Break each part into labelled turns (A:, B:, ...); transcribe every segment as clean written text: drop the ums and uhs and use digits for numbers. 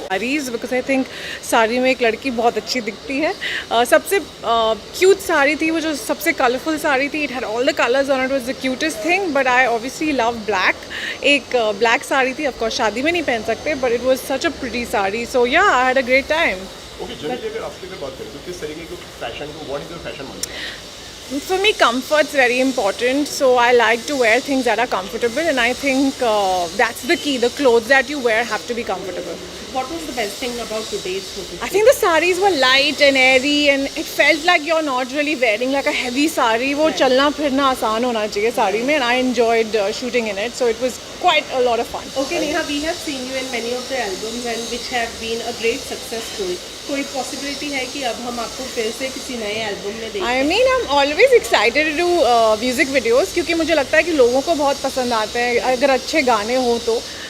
A: Saris because I think sari में एक लड़की बहुत अच्छी दिखती है. सबसे क्यूट साड़ी थी वो जो सबसे कलरफुल साड़ी थी. It had all the colours on it. Was the cutest thing. But I obviously love black. एक ब्लैक साड़ी थी. ऑफ कोर्स शादी में नहीं पहन सकते but it was such a pretty sari. So yeah I had a great time.
B: Okay, generally अगर आपकी अगर बात करें तो किस तरीके के फैशन को व्हाट इज योर फैशन मानते हैं?
A: For me, comfort's very important, so I like to wear things that are comfortable, and I think that's the key. The clothes that you wear have to be comfortable.
C: What was the best thing about today's photo
A: I
C: shoot?
A: think the saris were light and airy, and it felt like you're not really wearing like a heavy sari. वो चलना फिरना आसान होना चाहिए साड़ी में, and I enjoyed shooting in it, so it was quite a lot of fun.
C: Okay, Neha, we have seen you in many of the albums and which have been a great success story. कोई possibility है कि अब हम आपको फिर से किसी नए एल्बम में देखें?
A: I mean, I'm always excited to do music videos क्योंकि मुझे लगता है कि लोगों को बहुत पसंद आते हैं. अगर अच्छे गाने हो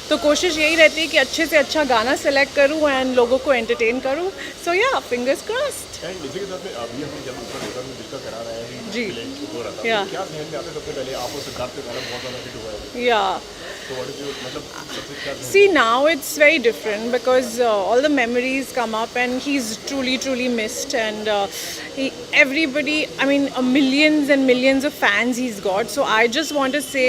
A: तो कोशिश यही रहती है कि अच्छे से अच्छा गाना सेलेक्ट करूं एंड लोगों को एंटरटेन करूं. सो या फिंगर्स क्रॉस्ड.
B: एंड इसी के साथ में अभी हम जब ऊपर लेकर में जिसका करा रहे हैं
A: जी.
B: हो रहा था
A: या.
B: तो क्या ध्यान में आता है सबसे पहले आप और सिद्धार्थ का गाना बहुत ज़्यादा हिट हुआ है
A: या.
B: तो व्हाट इज योर मतलब सबसे क्या ध्यान
A: See, now it's very different because all the memories come up and he's truly missed, and everybody, I mean, millions and millions of fans he's got. So I just want to say,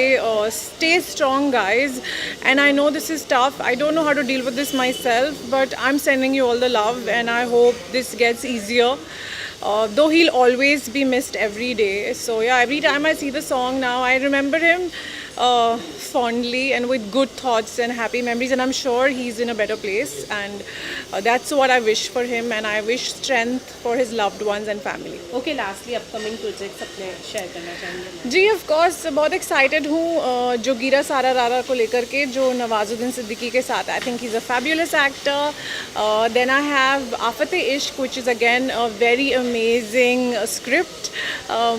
A: stay strong, guys. And I know this is tough. I don't know how to deal with this myself, but I'm sending you all the love, and I hope this gets easier. Though he'll always be missed every day. So yeah, every time I see the song now, I remember him fondly and with good thoughts and happy memories, and I'm sure he's in a better place, and that's what I wish for him, and I wish strength for his loved ones and family.
C: Okay, lastly upcoming projects अपने share करना चाहेंगे?
A: जी of course बहुत excited हूँ जोगीरा सारा रारा को लेकर के जो नवाजुद्दीन सिद्दीकी के साथ. I think he is a fabulous actor. Then I have Aafat Ishq which is again a very amazing script.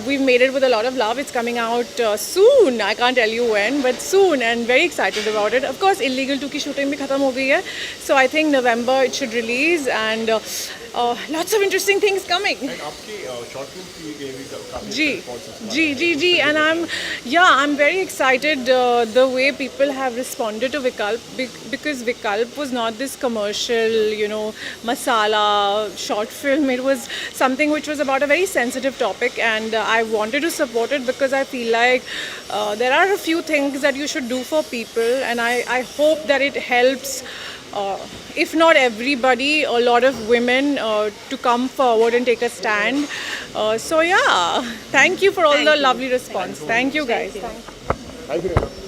A: We made it with a lot of love. It's coming out soon. I can't tell you when but soon, and very excited about it. Of course illegal 2 की shooting भी खत्म हो गई है. So I think November it should release, and lots of interesting things coming.
B: And आपकी short film की भी काफी
A: जी
B: responses
A: ji and I'm very excited the way people have responded to Vikalp because Vikalp was not this commercial, masala short film. It was something which was about a very sensitive topic, and I wanted to support it because I feel like there are a few things that you should do for people, and I hope that it helps if not everybody, a lot of women to come forward and take a stand. So yeah, thank you for all the lovely response. Thank you guys.
B: Thank you.